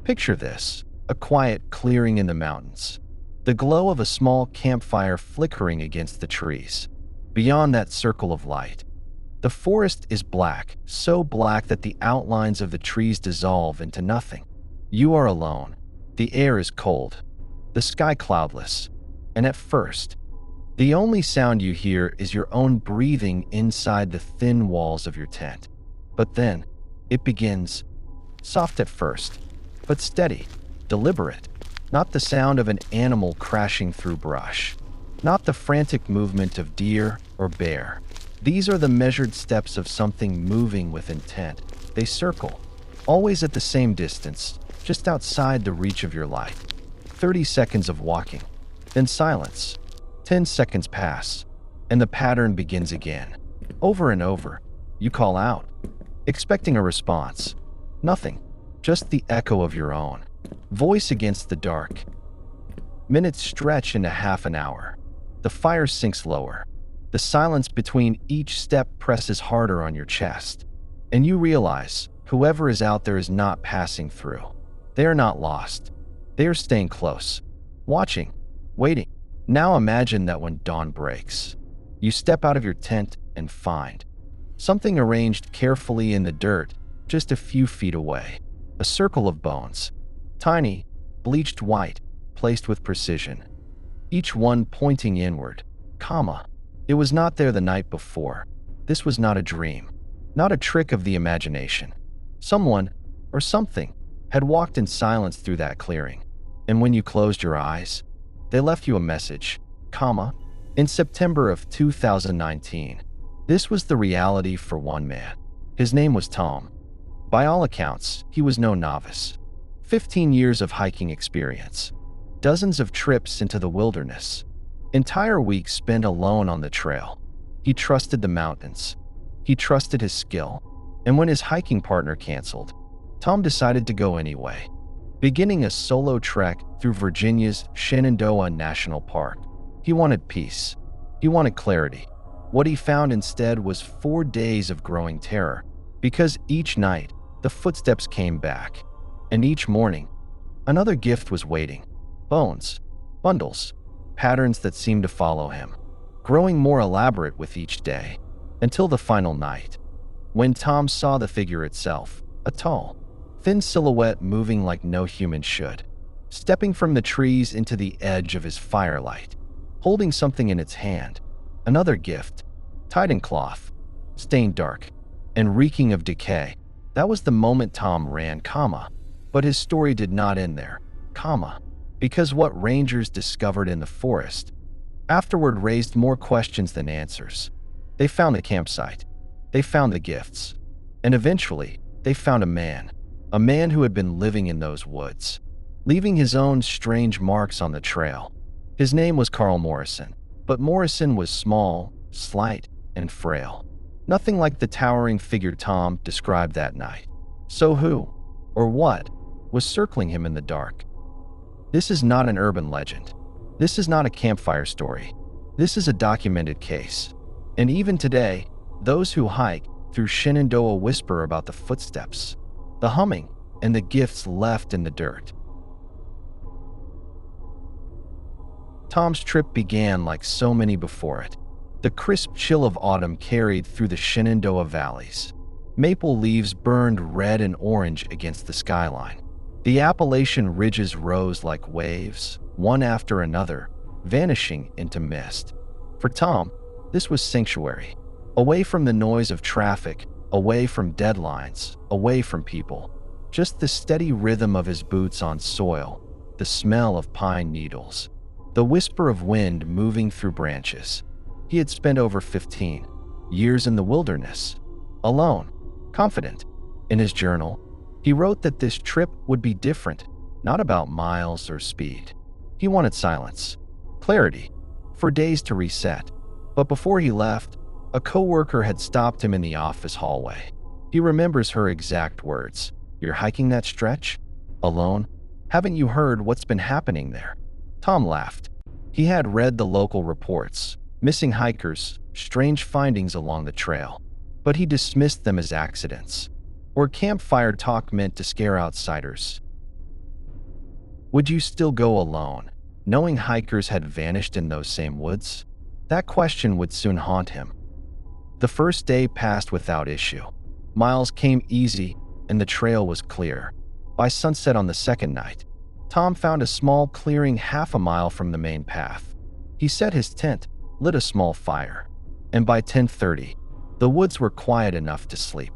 Picture this, a quiet clearing in the mountains. The glow of a small campfire flickering against the trees. Beyond that circle of light, the forest is black, so black that the outlines of the trees dissolve into nothing. You are alone. The air is cold, the sky cloudless, and at first, the only sound you hear is your own breathing inside the thin walls of your tent. But then, it begins, soft at first, but steady, deliberate. Not the sound of an animal crashing through brush. Not the frantic movement of deer or bear. These are the measured steps of something moving with intent. They circle, always at the same distance, just outside the reach of your light. 30 seconds of walking, then silence. 10 seconds pass, and the pattern begins again. Over and over, you call out, expecting a response. Nothing, just the echo of your own voice against the dark. Minutes stretch into half an hour. The fire sinks lower. The silence between each step presses harder on your chest. And you realize whoever is out there is not passing through. They are not lost. They are staying close, watching, waiting. Now imagine that when dawn breaks, you step out of your tent and find something arranged carefully in the dirt just a few feet away. A circle of bones, tiny, bleached white, placed with precision, each one pointing inward, comma. It was not there the night before. This was not a dream, not a trick of the imagination. Someone, or something, had walked in silence through that clearing, and when you closed your eyes, they left you a message, comma. In September of 2019, this was the reality for one man. His name was Tom. By all accounts, he was no novice. 15 years of hiking experience, dozens of trips into the wilderness, entire weeks spent alone on the trail. He trusted the mountains. He trusted his skill. And when his hiking partner canceled, Tom decided to go anyway, beginning a solo trek through Virginia's Shenandoah National Park. He wanted peace. He wanted clarity. What he found instead was 4 days of growing terror, because each night, the footsteps came back, and each morning, another gift was waiting. Bones, bundles, patterns that seemed to follow him, growing more elaborate with each day, until the final night, when Tom saw the figure itself, a tall, thin silhouette moving like no human should, stepping from the trees into the edge of his firelight, holding something in its hand, another gift, tied in cloth, stained dark, and reeking of decay. That was the moment Tom ran, comma. But his story did not end there, comma, because what rangers discovered in the forest afterward raised more questions than answers. They found the campsite, they found the gifts, and eventually they found a man who had been living in those woods, leaving his own strange marks on the trail. His name was Carl Morrison, but Morrison was small, slight, and frail. Nothing like the towering figure Tom described that night. So who, or what, was circling him in the dark? This is not an urban legend. This is not a campfire story. This is a documented case. And even today, those who hike through Shenandoah whisper about the footsteps, the humming, and the gifts left in the dirt. Tom's trip began like so many before it. The crisp chill of autumn carried through the Shenandoah valleys. Maple leaves burned red and orange against the skyline. The Appalachian ridges rose like waves, one after another, vanishing into mist. For Tom, this was sanctuary. Away from the noise of traffic, away from deadlines, away from people. Just the steady rhythm of his boots on soil, the smell of pine needles, the whisper of wind moving through branches. He had spent over 15 years in the wilderness, alone, confident. In his journal, he wrote that this trip would be different, not about miles or speed. He wanted silence, clarity, for days to reset. But before he left, a coworker had stopped him in the office hallway. He remembers her exact words. "You're hiking that stretch? Alone? Haven't you heard what's been happening there?" Tom laughed. He had read the local reports, missing hikers, strange findings along the trail, but he dismissed them as accidents, or campfire talk meant to scare outsiders. Would you still go alone, knowing hikers had vanished in those same woods? That question would soon haunt him. The first day passed without issue. Miles came easy, and the trail was clear. By sunset on the second night, Tom found a small clearing half a mile from the main path. He set his tent, lit a small fire, and by 10:30, the woods were quiet enough to sleep.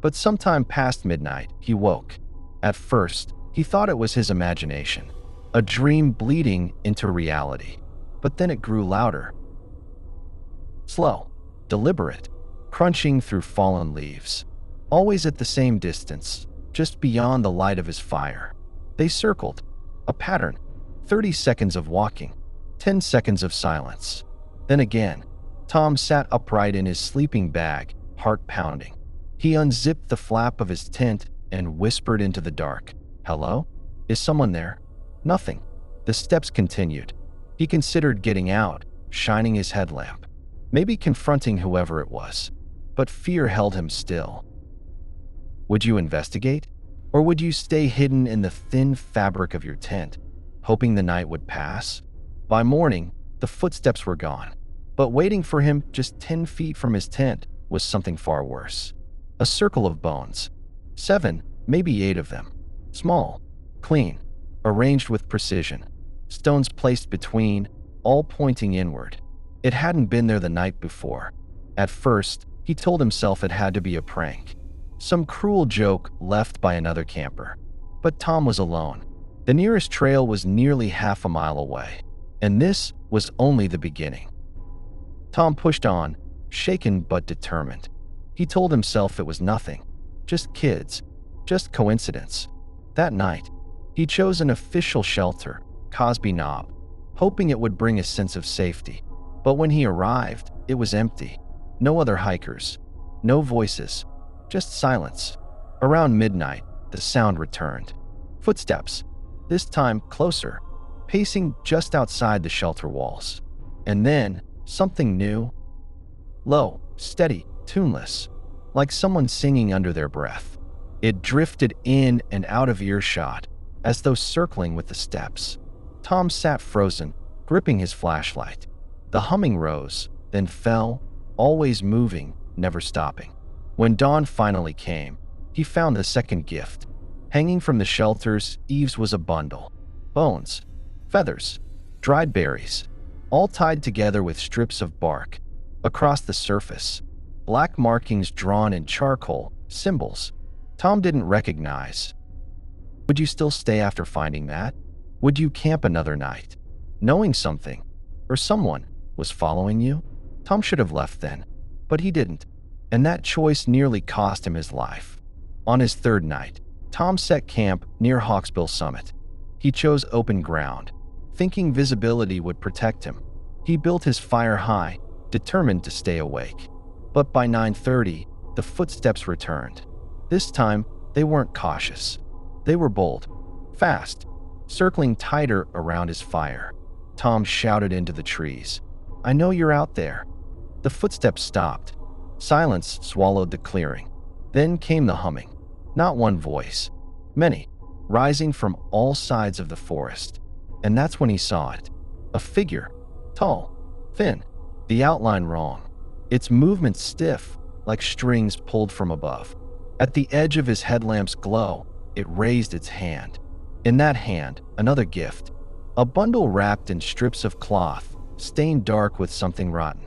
But sometime past midnight, he woke. At first, he thought it was his imagination, a dream bleeding into reality. But then it grew louder. Slow, deliberate, crunching through fallen leaves. Always at the same distance, just beyond the light of his fire. They circled. A pattern. 30 seconds of walking. 10 seconds of silence. Then again, Tom sat upright in his sleeping bag, heart pounding. He unzipped the flap of his tent and whispered into the dark. "Hello? Is someone there?" Nothing. The steps continued. He considered getting out, shining his headlamp, maybe confronting whoever it was. But fear held him still. Would you investigate? Or would you stay hidden in the thin fabric of your tent, hoping the night would pass? By morning, the footsteps were gone. But waiting for him just 10 feet from his tent was something far worse. A circle of bones. 7, maybe 8 of them. Small, clean, arranged with precision. Stones placed between, all pointing inward. It hadn't been there the night before. At first, he told himself it had to be a prank. Some cruel joke left by another camper. But Tom was alone. The nearest trail was nearly half a mile away. And this was only the beginning. Tom pushed on, shaken but determined. He told himself it was nothing. Just kids. Just coincidence. That night, he chose an official shelter, Cosby Knob, hoping it would bring a sense of safety. But when he arrived, it was empty. No other hikers. No voices. Just silence. Around midnight, the sound returned. Footsteps. This time closer, pacing just outside the shelter walls. And then, something new. Low, steady, tuneless, like someone singing under their breath. It drifted in and out of earshot, as though circling with the steps. Tom sat frozen, gripping his flashlight. The humming rose, then fell, always moving, never stopping. When dawn finally came, he found the second gift. Hanging from the shelter's eaves was a bundle. Bones, feathers, dried berries, all tied together with strips of bark. Across the surface, black markings drawn in charcoal, symbols Tom didn't recognize. Would you still stay after finding that? Would you camp another night, knowing something, or someone, was following you? Tom should have left then, but he didn't. And that choice nearly cost him his life. On his third night, Tom set camp near Hawksbill Summit. He chose open ground, thinking visibility would protect him. He built his fire high, determined to stay awake. But by 9:30, the footsteps returned. This time, they weren't cautious. They were bold, fast, circling tighter around his fire. Tom shouted into the trees, "I know you're out there." The footsteps stopped. Silence swallowed the clearing. Then came the humming. Not one voice. Many, rising from all sides of the forest. And that's when he saw it. A figure. Tall. Thin. The outline wrong. Its movement stiff, like strings pulled from above. At the edge of his headlamp's glow, it raised its hand. In that hand, another gift. A bundle wrapped in strips of cloth, stained dark with something rotten.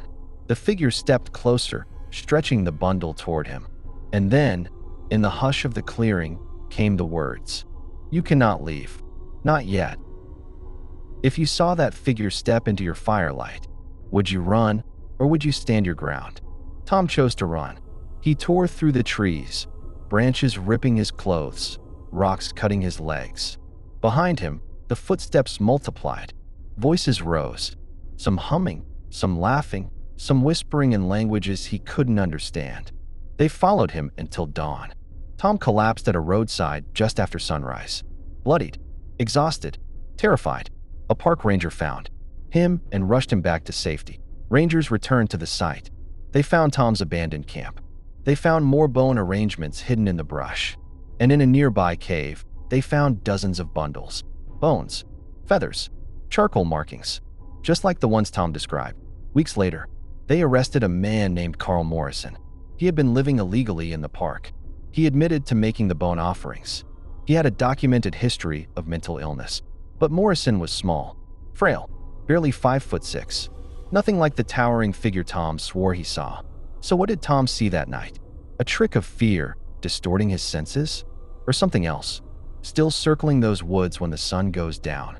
The figure stepped closer, stretching the bundle toward him. And then, in the hush of the clearing, came the words, "You cannot leave. Not yet." If you saw that figure step into your firelight, would you run or would you stand your ground? Tom chose to run. He tore through the trees, branches ripping his clothes, rocks cutting his legs. Behind him, the footsteps multiplied. Voices rose, some humming, some laughing, some whispering in languages he couldn't understand. They followed him until dawn. Tom collapsed at a roadside just after sunrise. Bloodied, exhausted, terrified. A park ranger found him and rushed him back to safety. Rangers returned to the site. They found Tom's abandoned camp. They found more bone arrangements hidden in the brush. And in a nearby cave, they found dozens of bundles. bones, feathers, charcoal markings, just like the ones Tom described. Weeks later, they arrested a man named Carl Morrison. He had been living illegally in the park. He admitted to making the bone offerings. He had a documented history of mental illness. But Morrison was small, frail, barely 5'6". Nothing like the towering figure Tom swore he saw. So what did Tom see that night? A trick of fear distorting his senses? Or something else, still circling those woods when the sun goes down?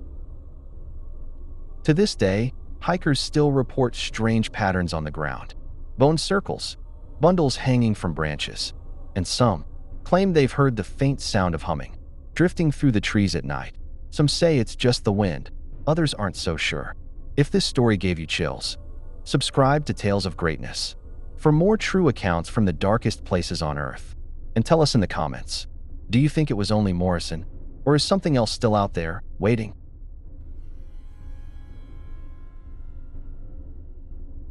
To this day, hikers still report strange patterns on the ground. Bone circles, bundles hanging from branches, and some claim they've heard the faint sound of humming, drifting through the trees at night. Some say it's just the wind, others aren't so sure. If this story gave you chills, subscribe to Tales of Greatness for more true accounts from the darkest places on Earth. And tell us in the comments, do you think it was only Morrison, or is something else still out there, waiting?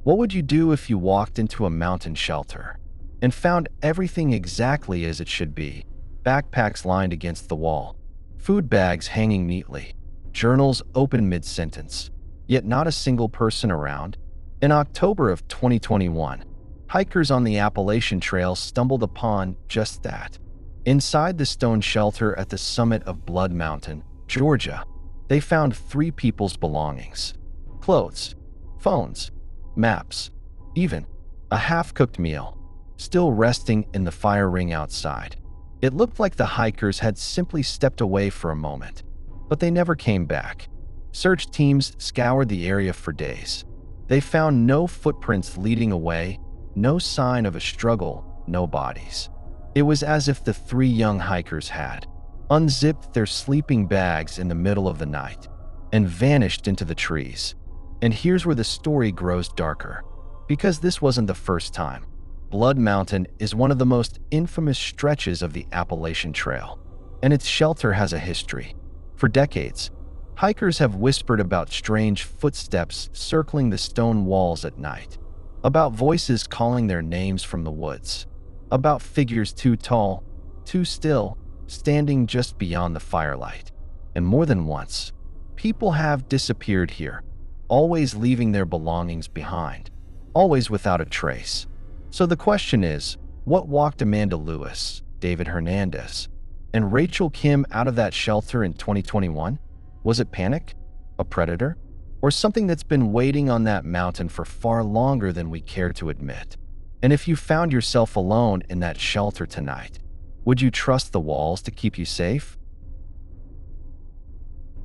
What would you do if you walked into a mountain shelter and found everything exactly as it should be? Backpacks lined against the wall, food bags hanging neatly, journals open mid-sentence, yet not a single person around? In October of 2021, hikers on the Appalachian Trail stumbled upon just that. Inside the stone shelter at the summit of Blood Mountain, Georgia, they found 3 people's belongings: clothes, phones, maps, even a half-cooked meal, still resting in the fire ring outside. It looked like the hikers had simply stepped away for a moment, but they never came back. Search teams scoured the area for days. They found no footprints leading away, no sign of a struggle, no bodies. It was as if the 3 young hikers had unzipped their sleeping bags in the middle of the night and vanished into the trees. And here's where the story grows darker, because this wasn't the first time. Blood Mountain is one of the most infamous stretches of the Appalachian Trail, and its shelter has a history. For decades, hikers have whispered about strange footsteps circling the stone walls at night, about voices calling their names from the woods, about figures too tall, too still, standing just beyond the firelight. And more than once, people have disappeared here, always leaving their belongings behind, always without a trace. So the question is, what walked Amanda Lewis, David Hernandez, and Rachel Kim out of that shelter in 2021? Was it panic, a predator, or something that's been waiting on that mountain for far longer than we care to admit? And if you found yourself alone in that shelter tonight, would you trust the walls to keep you safe?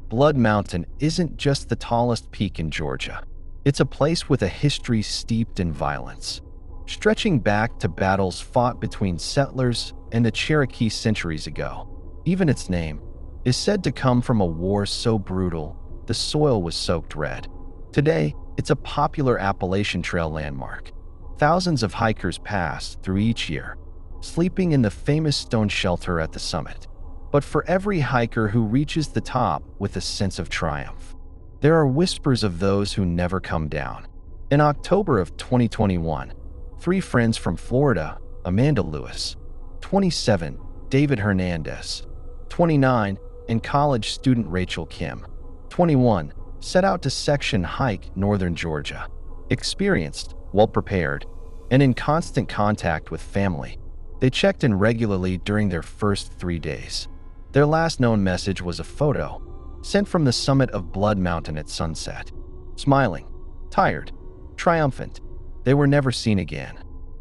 Blood Mountain isn't just the tallest peak in Georgia. It's a place with a history steeped in violence, stretching back to battles fought between settlers and the Cherokee centuries ago. Even its name is said to come from a war so brutal the soil was soaked red. Today, it's a popular Appalachian Trail landmark. Thousands of hikers pass through each year, sleeping in the famous stone shelter at the summit. But for every hiker who reaches the top with a sense of triumph, there are whispers of those who never come down. In October of 2021, 3 friends from Florida, Amanda Lewis, 27, David Hernandez, 29, and college student Rachel Kim, 21, set out to section hike northern Georgia. Experienced, well-prepared, and in constant contact with family, they checked in regularly during their first 3 days. Their last known message was a photo sent from the summit of Blood Mountain at sunset. Smiling, tired, triumphant, they were never seen again.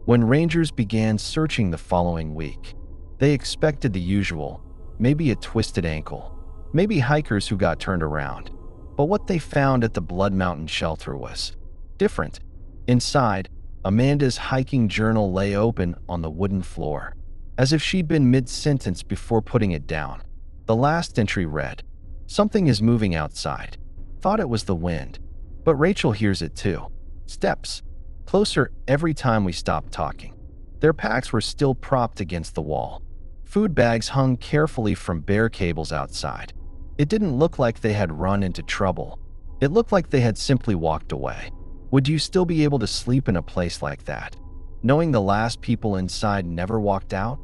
When rangers began searching the following week, they expected the usual, maybe a twisted ankle, maybe hikers who got turned around. But what they found at the Blood Mountain shelter was different. Inside, Amanda's hiking journal lay open on the wooden floor, as if she'd been mid-sentence before putting it down. The last entry read, "Something is moving outside. Thought it was the wind, but Rachel hears it too. Steps. Closer every time we stop talking." Their packs were still propped against the wall. Food bags hung carefully from bare cables outside. It didn't look like they had run into trouble. It looked like they had simply walked away. Would you still be able to sleep in a place like that, knowing the last people inside never walked out?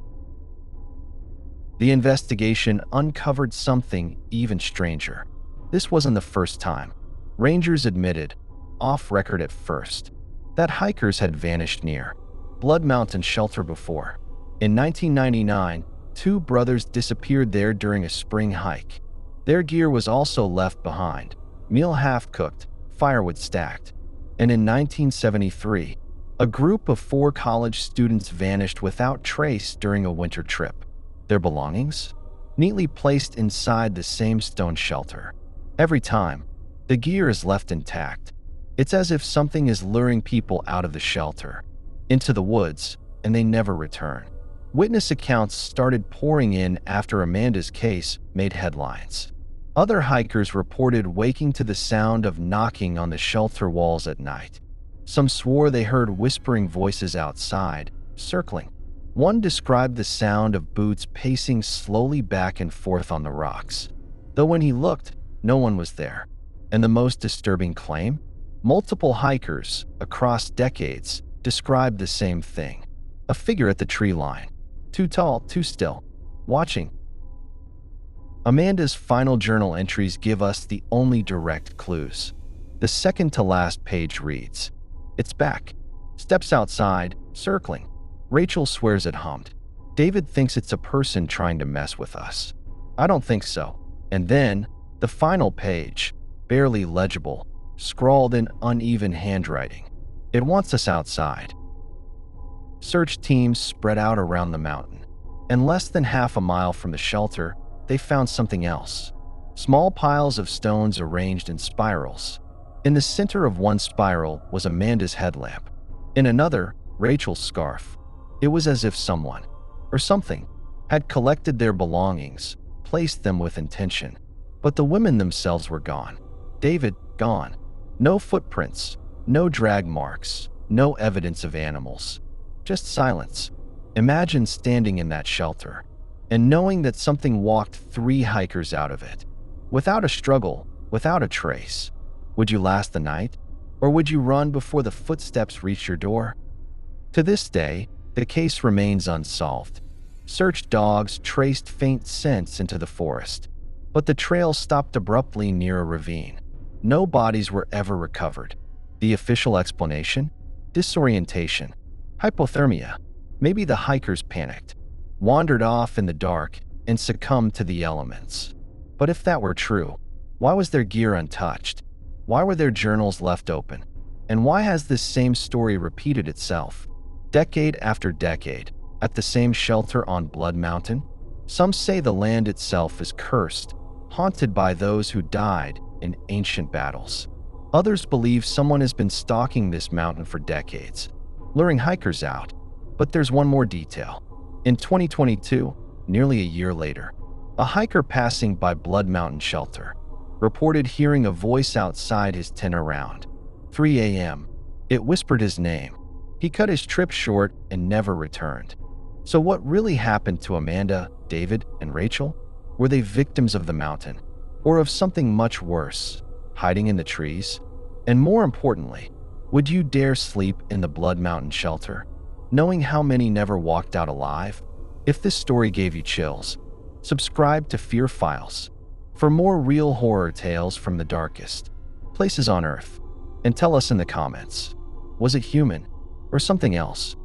The investigation uncovered something even stranger. This wasn't the first time. Rangers admitted, off record at first, that hikers had vanished near Blood Mountain Shelter before. In 1999, two brothers disappeared there during a spring hike. Their gear was also left behind, meal half-cooked, firewood stacked. And in 1973, a group of 4 college students vanished without trace during a winter trip. Their belongings? Neatly placed inside the same stone shelter. Every time, the gear is left intact. It's as if something is luring people out of the shelter, into the woods, and they never return. Witness accounts started pouring in after Amanda's case made headlines. Other hikers reported waking to the sound of knocking on the shelter walls at night. Some swore they heard whispering voices outside, circling. One described the sound of boots pacing slowly back and forth on the rocks, though when he looked, no one was there. And the most disturbing claim? Multiple hikers, across decades, described the same thing. A figure at the tree line. Too tall, too still. Watching. Amanda's final journal entries give us the only direct clues. The second to last page reads, "It's back. Steps outside, circling. Rachel swears it hummed. David thinks it's a person trying to mess with us. I don't think so." And then, the final page, barely legible, scrawled in uneven handwriting. "It wants us outside." Search teams spread out around the mountain, and less than half a mile from the shelter, they found something else. Small piles of stones arranged in spirals. In the center of one spiral was Amanda's headlamp. In another, Rachel's scarf. It was as if someone, or something, had collected their belongings, placed them with intention. But the women themselves were gone. David, gone. No footprints, no drag marks, no evidence of animals. Just silence. Imagine standing in that shelter and knowing that something walked 3 hikers out of it. Without a struggle, without a trace. Would you last the night? Or would you run before the footsteps reached your door? To this day, the case remains unsolved. Search dogs traced faint scents into the forest, but the trail stopped abruptly near a ravine. No bodies were ever recovered. The official explanation? Disorientation. Hypothermia. Maybe the hikers panicked, wandered off in the dark, and succumbed to the elements. But if that were true, why was their gear untouched? Why were their journals left open? And why has this same story repeated itself, decade after decade, at the same shelter on Blood Mountain? Some say the land itself is cursed, haunted by those who died in ancient battles. Others believe someone has been stalking this mountain for decades, luring hikers out. But there's one more detail. In 2022, nearly a year later, a hiker passing by Blood Mountain Shelter reported hearing a voice outside his tent around 3 a.m. It whispered his name. He cut his trip short and never returned. So what really happened to Amanda, David, and Rachel? Were they victims of the mountain, or of something much worse, hiding in the trees? And more importantly, would you dare sleep in the Blood Mountain Shelter, knowing how many never walked out alive? If this story gave you chills, subscribe to Fear Files for more real horror tales from the darkest places on Earth. And tell us in the comments, was it human or something else?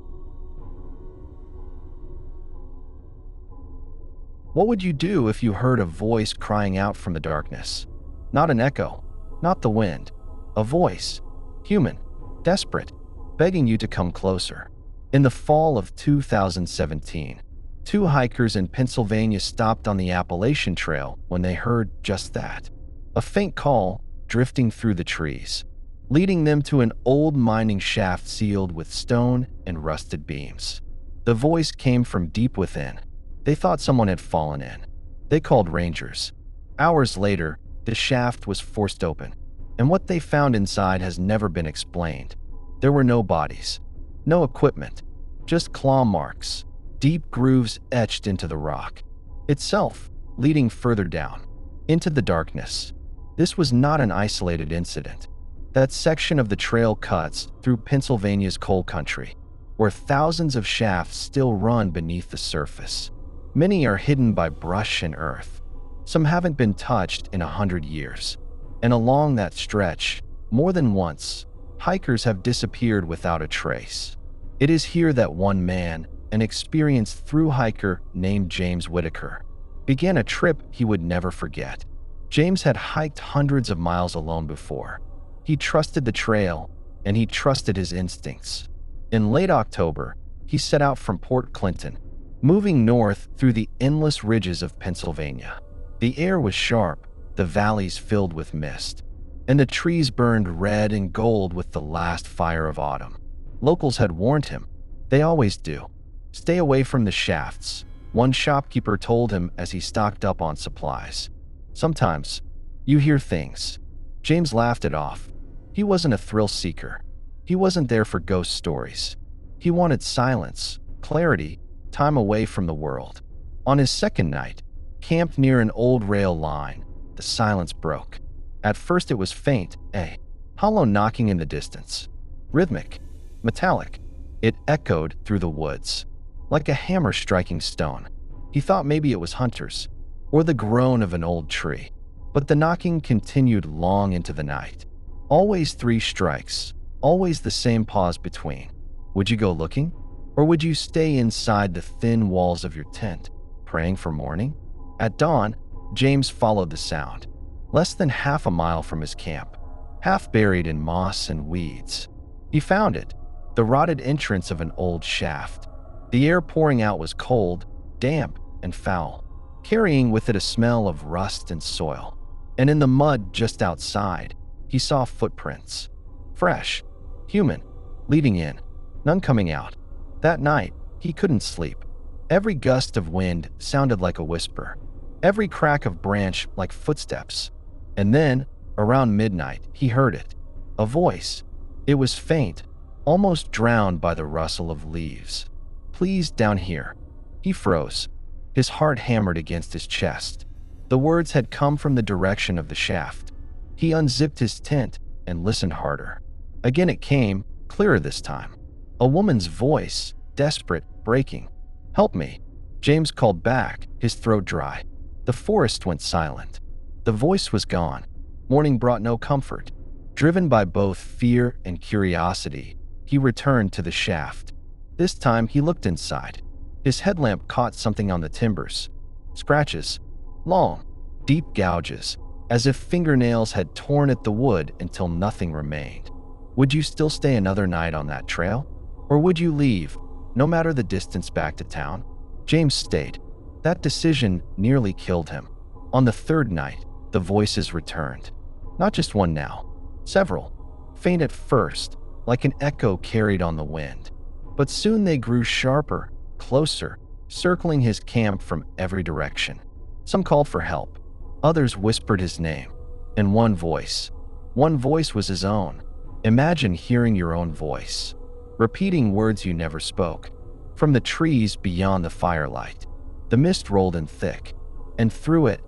What would you do if you heard a voice crying out from the darkness? Not an echo, not the wind. A voice, human, desperate, begging you to come closer. In the fall of 2017, 2 hikers in Pennsylvania stopped on the Appalachian Trail when they heard just that. A faint call drifting through the trees, leading them to an old mining shaft sealed with stone and rusted beams. The voice came from deep within. They thought someone had fallen in. They called rangers. Hours later, the shaft was forced open, and what they found inside has never been explained. There were no bodies, no equipment, just claw marks, deep grooves etched into the rock itself, leading further down, into the darkness. This was not an isolated incident. That section of the trail cuts through Pennsylvania's coal country, where thousands of shafts still run beneath the surface. Many are hidden by brush and earth. Some haven't been touched in 100 years. And along that stretch, more than once, hikers have disappeared without a trace. It is here that one man, an experienced thru-hiker named James Whitaker, began a trip he would never forget. James had hiked hundreds of miles alone before. He trusted the trail, and he trusted his instincts. In late October, he set out from Port Clinton, moving north through the endless ridges of Pennsylvania. The air was sharp, the valleys filled with mist, and the trees burned red and gold with the last fire of autumn. Locals had warned him. They always do. Stay away from the shafts, one shopkeeper told him as he stocked up on supplies. Sometimes, you hear things. James laughed it off. He wasn't a thrill seeker. He wasn't there for ghost stories. He wanted silence, clarity, time away from the world. On his second night, camped near an old rail line, the silence broke. At first it was faint, a hollow knocking in the distance. Rhythmic, metallic, it echoed through the woods, like a hammer striking stone. He thought maybe it was hunters, or the groan of an old tree. But the knocking continued long into the night. Always 3 strikes, always the same pause between. Would you go looking? Or would you stay inside the thin walls of your tent, praying for morning? At dawn, James followed the sound. Less than half a mile from his camp, half buried in moss and weeds, he found it, the rotted entrance of an old shaft. The air pouring out was cold, damp, and foul, carrying with it a smell of rust and soil. And in the mud just outside, he saw footprints. Fresh, human, leading in, none coming out. That night, he couldn't sleep. Every gust of wind sounded like a whisper, every crack of branch like footsteps. And then, around midnight, he heard it. A voice. It was faint, almost drowned by the rustle of leaves. Please, down here. He froze. His heart hammered against his chest. The words had come from the direction of the shaft. He unzipped his tent and listened harder. Again it came, clearer this time. A woman's voice, desperate, breaking. Help me. James called back, his throat dry. The forest went silent. The voice was gone. Morning brought no comfort. Driven by both fear and curiosity, he returned to the shaft. This time he looked inside. His headlamp caught something on the timbers. Scratches. Long, deep gouges, as if fingernails had torn at the wood until nothing remained. Would you still stay another night on that trail? Or would you leave, no matter the distance back to town? James stayed. That decision nearly killed him. On the third night, the voices returned. Not just one now, several. Faint at first, like an echo carried on the wind. But soon they grew sharper, closer, circling his camp from every direction. Some called for help. Others whispered his name. And one voice was his own. Imagine hearing your own voice, repeating words you never spoke. From the trees beyond the firelight, the mist rolled in thick, and through it,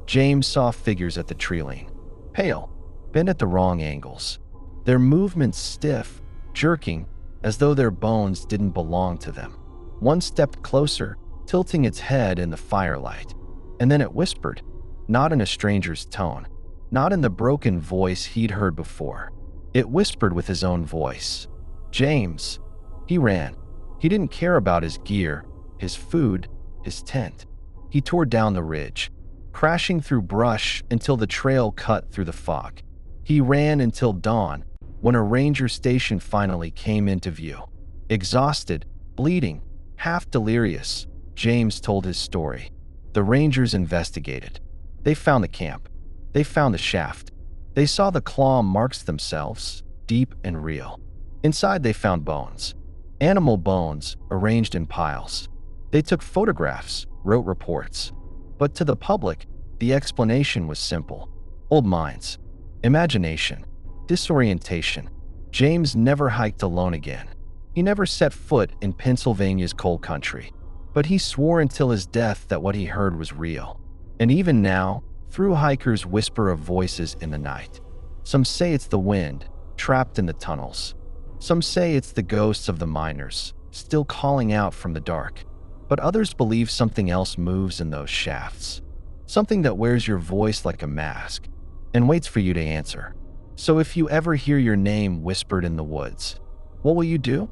James saw figures at the tree-line, pale, bent at the wrong angles, their movements stiff, jerking, as though their bones didn't belong to them. One stepped closer, tilting its head in the firelight, and then it whispered, not in a stranger's tone, not in the broken voice he'd heard before. It whispered with his own voice. James. He ran. He didn't care about his gear, his food, his tent. He tore down the ridge, crashing through brush until the trail cut through the fog. He ran until dawn, when a ranger station finally came into view. Exhausted, bleeding, half delirious, James told his story. The rangers investigated. They found the camp. They found the shaft. They saw the claw marks themselves, deep and real. Inside they found bones. Animal bones, arranged in piles. They took photographs, wrote reports. But to the public, the explanation was simple. Old minds, imagination, disorientation. James never hiked alone again. He never set foot in Pennsylvania's coal country. But he swore until his death that what he heard was real. And even now, thru-hikers whisper of voices in the night. Some say it's the wind, trapped in the tunnels. Some say it's the ghosts of the miners, still calling out from the dark. But others believe something else moves in those shafts. Something that wears your voice like a mask and waits for you to answer. So if you ever hear your name whispered in the woods, what will you do?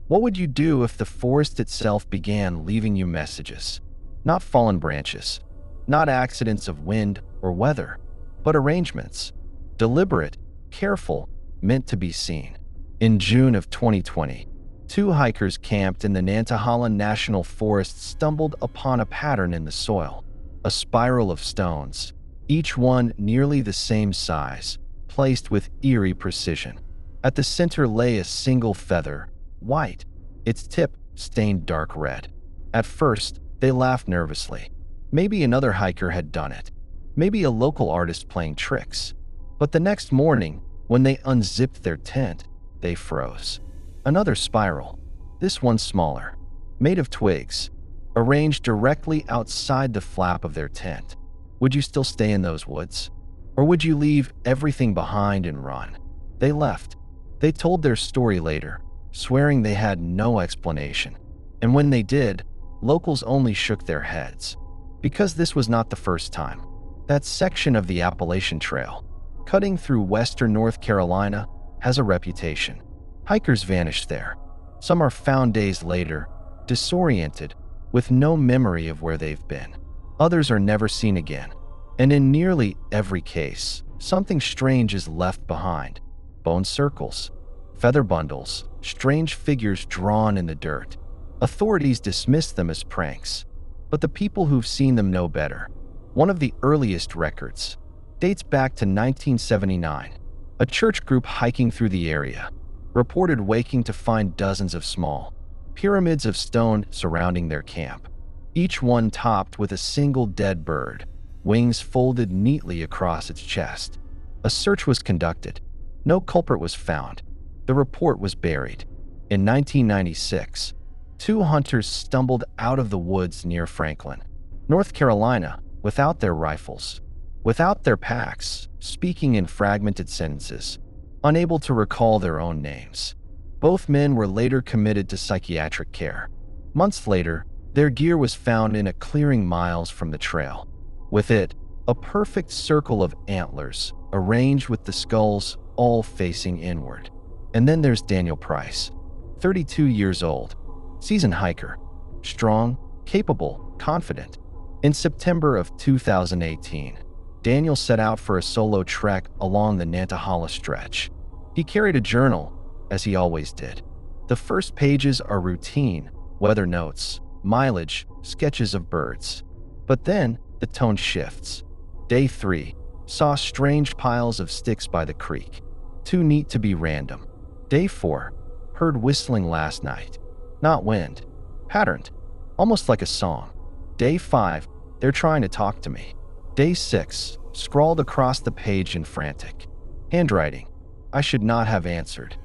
What would you do if the forest itself began leaving you messages? Not fallen branches, not accidents of wind or weather, but arrangements. Deliberate, careful, meant to be seen. In June of 2020, two hikers camped in the Nantahala National Forest stumbled upon a pattern in the soil, a spiral of stones, each one nearly the same size, placed with eerie precision. At the center lay a single feather, white, its tip stained dark red. At first, they laughed nervously. Maybe another hiker had done it. Maybe a local artist playing tricks. But the next morning, when they unzipped their tent, they froze. Another spiral, this one smaller, made of twigs, arranged directly outside the flap of their tent. Would you still stay in those woods? Or would you leave everything behind and run? They left. They told their story later, swearing they had no explanation. And when they did, locals only shook their heads. Because this was not the first time. That section of the Appalachian Trail, cutting through western North Carolina, has a reputation. Hikers vanish there. Some are found days later, disoriented, with no memory of where they've been. Others are never seen again. And in nearly every case, something strange is left behind. Bone circles, feather bundles, strange figures drawn in the dirt. Authorities dismiss them as pranks, but the people who've seen them know better. One of the earliest records dates back to 1979. A church group hiking through the area reported waking to find dozens of small pyramids of stone surrounding their camp, each one topped with a single dead bird, wings folded neatly across its chest. A search was conducted. No culprit was found. The report was buried. In 1996, two hunters stumbled out of the woods near Franklin, North Carolina, without their rifles, without their packs, speaking in fragmented sentences, unable to recall their own names. Both men were later committed to psychiatric care. Months later, their gear was found in a clearing miles from the trail. With it, a perfect circle of antlers, arranged with the skulls all facing inward. And then there's Daniel Price, 32 years old, seasoned hiker, strong, capable, confident. In September of 2018, Daniel set out for a solo trek along the Nantahala stretch. He carried a journal, as he always did. The first pages are routine, weather notes, mileage, sketches of birds. But then, the tone shifts. Day 3 saw strange piles of sticks by the creek, too neat to be random. Day 4 heard whistling last night, not wind, patterned, almost like a song. Day 5, they're trying to talk to me. Day 6 scrawled across the page in frantic handwriting. I should not have answered.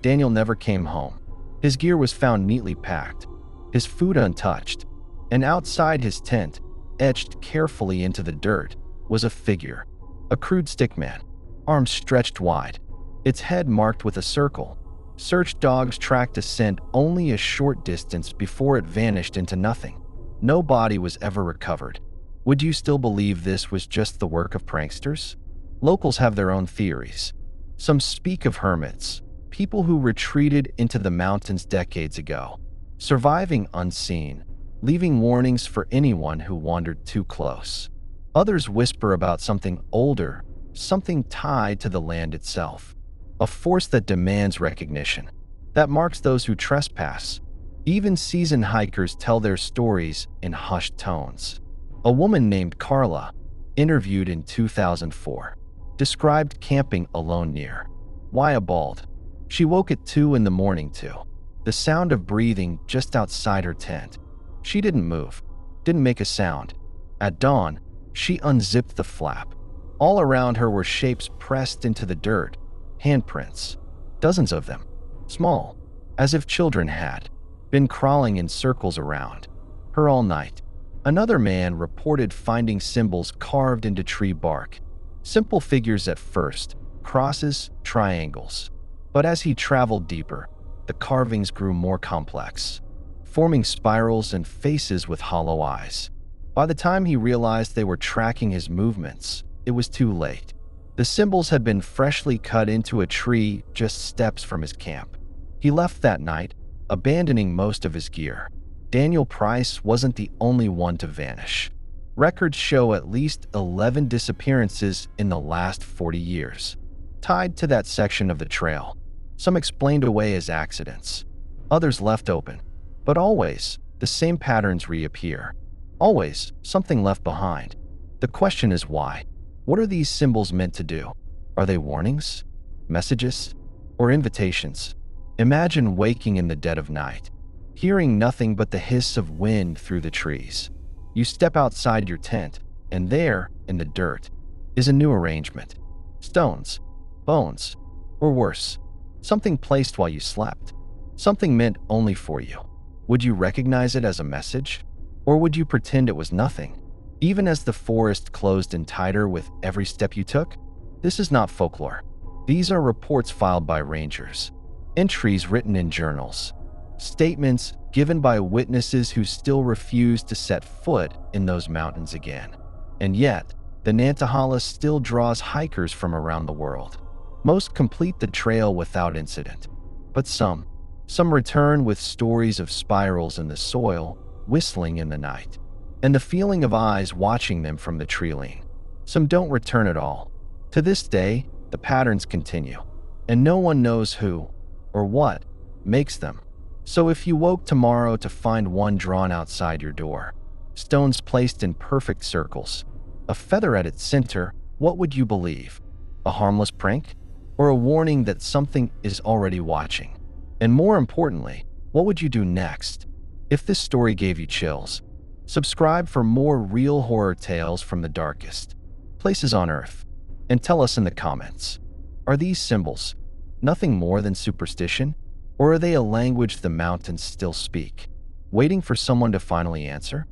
Daniel never came home. His gear was found neatly packed, his food untouched, and outside his tent, etched carefully into the dirt, was a figure, a crude stickman, arms stretched wide, its head marked with a circle. Search dogs tracked a scent only a short distance before it vanished into nothing. No body was ever recovered. Would you still believe this was just the work of pranksters? Locals have their own theories. Some speak of hermits, people who retreated into the mountains decades ago, surviving unseen, leaving warnings for anyone who wandered too close. Others whisper about something older, something tied to the land itself, a force that demands recognition, that marks those who trespass. Even seasoned hikers tell their stories in hushed tones. A woman named Carla, interviewed in 2004, described camping alone near Wyabald. She woke at 2 in the morning to the sound of breathing just outside her tent. She didn't move, didn't make a sound. At dawn, she unzipped the flap. All around her were shapes pressed into the dirt, handprints, dozens of them, small, as if children had been crawling in circles around her all night. Another man reported finding symbols carved into tree bark, simple figures at first, crosses, triangles. But as he traveled deeper, the carvings grew more complex, forming spirals and faces with hollow eyes. By the time he realized they were tracking his movements, it was too late. The symbols had been freshly cut into a tree just steps from his camp. He left that night, abandoning most of his gear. Daniel Price wasn't the only one to vanish. Records show at least 11 disappearances in the last 40 years, tied to that section of the trail. Some explained away as accidents, others left open. But always, the same patterns reappear. Always, something left behind. The question is why? What are these symbols meant to do? Are they warnings, messages, or invitations? Imagine waking in the dead of night, hearing nothing but the hiss of wind through the trees. You step outside your tent, and there, in the dirt, is a new arrangement. Stones, bones, or worse, something placed while you slept. Something meant only for you. Would you recognize it as a message? Or would you pretend it was nothing? Even as the forest closed in tighter with every step you took? This is not folklore. These are reports filed by rangers, entries written in journals, statements given by witnesses who still refuse to set foot in those mountains again. And yet, the Nantahala still draws hikers from around the world. Most complete the trail without incident, but some return with stories of spirals in the soil, whistling in the night, and the feeling of eyes watching them from the tree-line. Some don't return at all. To this day, the patterns continue, and no one knows who or what makes them. So if you woke tomorrow to find one drawn outside your door, stones placed in perfect circles, a feather at its center, what would you believe? A harmless prank? Or a warning that something is already watching? And more importantly, what would you do next? If this story gave you chills, subscribe for more real horror tales from the darkest places on Earth. And tell us in the comments, are these symbols nothing more than superstition? Or are they a language the mountains still speak, waiting for someone to finally answer?